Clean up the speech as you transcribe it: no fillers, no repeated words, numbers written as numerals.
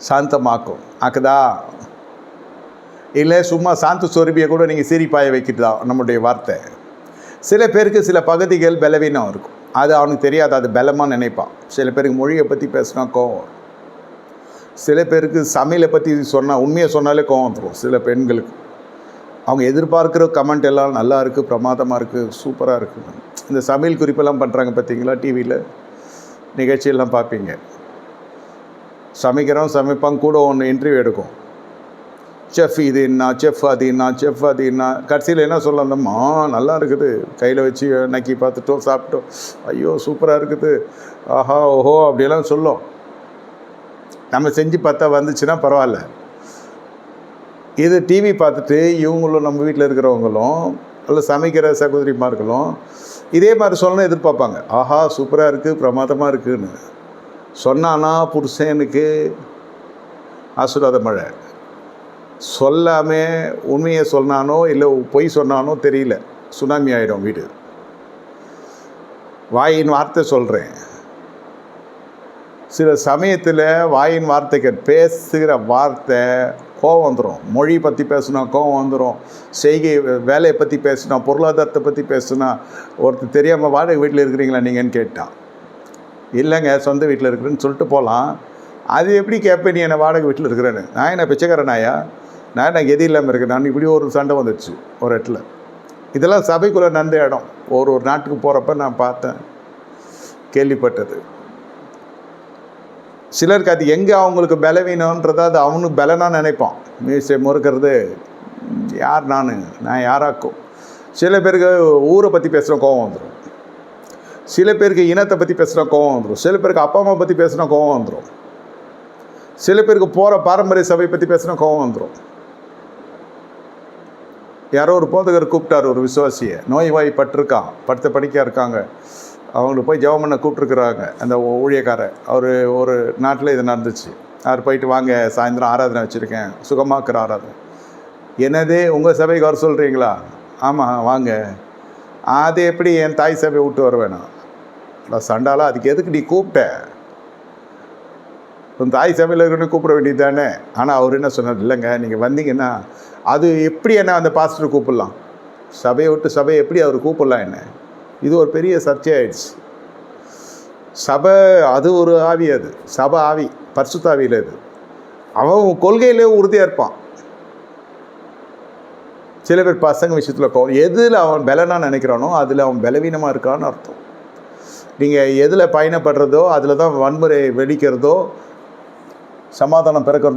சாந்தமாக்கும் ஆக்குதா? இல்லை சும்மா சாந்த சொருபியை கூட நீங்கள் சிரிப்பாய வைக்கிறதா நம்முடைய வார்த்தை? சில பேருக்கு சில பகுதிகள் பலவீனம் இருக்கும், அது அவனுக்கு தெரியாது, அது பலமாக நினைப்பான். சில பேருக்கு மொழியை பற்றி பேசினா கோவம், சில பேருக்கு சமையலை பற்றி சொன்னால் உண்மையை சொன்னாலே கோவம் வந்துடும். சில பெண்களுக்கு அவங்க எதிர்பார்க்குற கமெண்ட் எல்லாம் நல்லா இருக்குது, பிரமாதமாக இருக்குது, சூப்பராக இருக்குது. இந்த சமையல் குறிப்பெல்லாம் பண்ணுறாங்க பார்த்தீங்களா, டிவியில் நிகழ்ச்சியெல்லாம் பார்ப்பீங்க. சமைப்பாங்க, கூட ஒன்று இன்டர்வியூ எடுக்கும். செஃப் இது என்ன, செஃப் அது என்ன, செஃப் அது என்ன. கடைசியில் என்ன சொல்லலாம்மா, நல்லா இருக்குது, கையில் வச்சு நக்கி பார்த்துட்டோம், சாப்பிட்டோம், ஐயோ சூப்பராக இருக்குது, ஆஹா ஓஹோ அப்படியெல்லாம் சொல்லும். நம்ம செஞ்சு பார்த்தா வந்துச்சுன்னா பரவாயில்ல. இது டிவி பார்த்துட்டு இவங்களும் நம்ம வீட்டில் இருக்கிறவங்களும் இல்லை சமைக்கிற சகோதரிமார்களும் இதே மாதிரி சொல்லணும் எதிர்பார்ப்பாங்க. ஆஹா சூப்பராக இருக்குது, பிரமாதமாக இருக்குதுன்னு சொன்னானா புருஷனுக்கு ஆசீர்வாத மழை. சொல்லாமல் உண்மையை சொன்னானோ இல்லை பொய் சொன்னானோ தெரியல, சுனாமி ஆகிடும் வீடு. வாயின் வார்த்தை சொல்கிறேன். சில சமயத்தில் வாயின் வார்த்தைக்கு பேசுகிற வார்த்தை கோவம் வந்துடும். மொழி பற்றி பேசுனா கோவம் வந்துடும், செய்கை வேலையை பற்றி பேசுனா, பொருளாதாரத்தை பற்றி பேசுனா. ஒருத்தர் தெரியாமல் வாடகை வீட்டில் இருக்கிறீங்களா நீங்கன்னு கேட்டான். இல்லைங்க சொந்த வீட்டில் இருக்கிறேன்னு சொல்லிட்டு போகலாம். அது எப்படி கேட்பேன் நீ என்னை வாடகை வீட்டில் இருக்கிறேன்னு? நான் என்ன பிச்சைக்காரனாயா? நான் எது இல்லாமல் இருக்கேன்? நான் இப்படி ஒரு சண்டை வந்துடுச்சு ஒரு இடத்துல. இதெல்லாம் சபைக்குள்ளே நடந்த இடம். ஒரு நாட்டுக்கு போகிறப்ப நான் பார்த்தேன், கேள்விப்பட்டது. சிலருக்கு அது எங்கே அவங்களுக்கு பலவீனன்றதை அது அவனுக்கு பலனாக நினைப்பான். மீசை முறுக்கிறது யார், நான் யாராக்கும். சில பேருக்கு ஊரை பற்றி பேசுகிற கோவம் வந்துடும், சில பேருக்கு இனத்தை பற்றி பேசுகிற கோவம் வந்துடும், சில பேருக்கு அப்பா அம்மா பற்றி பேசுகிற கோவம் வந்துடும், சில பேருக்கு போகிற பாரம்பரிய சபை பற்றி பேசுகிற கோவம் வந்துடும். யாரோ ஒரு போதகர் கூப்பிட்டார் ஒரு விசுவாசியை, நோய்வாய்ப்பட்டிருக்கான், படுத்த படிக்க இருக்காங்க, அவங்களுக்கு போய் ஜெபம் பண்ண கூப்பிட்ருக்குறாங்க. அந்த ஊழியக்காரர் அவர் ஒரு நாட்டில் இது நடந்துச்சு. அவர் போயிட்டு வாங்க சாயந்தரம் ஆராதனை வச்சுருக்கேன், சுகமாக்குற ஆராதனை. என்னதே உங்கள் சபைக்கு வர சொல்கிறீங்களா? ஆமாம் வாங்க. அது எப்படி என் தாய் சபையை விட்டு வர வேணாம்? சண்டாலாம் அதுக்கு எதுக்கு நீ கூப்பிட்ட? உன் தாய் சபையில் இருக்கணும் கூப்பிட வேண்டியது தானே. ஆனால் அவர் என்ன சொன்னார், இல்லைங்க நீங்கள் வந்தீங்கன்னா அது எப்படி என்ன அந்த பாஸ்டர் கூப்பிடலாம், சபையை விட்டு சபையை எப்படி அவர் கூப்பிடலாம் என்ன? இது ஒரு பெரிய சர்ச்சையாயிடுச்சு. சபை அது ஒரு ஆவி, அது சபை ஆவி, பரிசுத்த ஆவியில் இது. அவன் கொள்கையிலே உறுதியாக இருப்பான். சில பேர் பசங்க விஷயத்தில் எதில் அவன் பலனாக நினைக்கிறானோ அதில் அவன் பலவீனமாக இருக்கான்னு அர்த்தம். நீங்கள் எதில் பயணப்படுறதோ அதில் தான் வன்முறை வெடிக்கிறதோ சமாதானம் பிறக்கிறதோ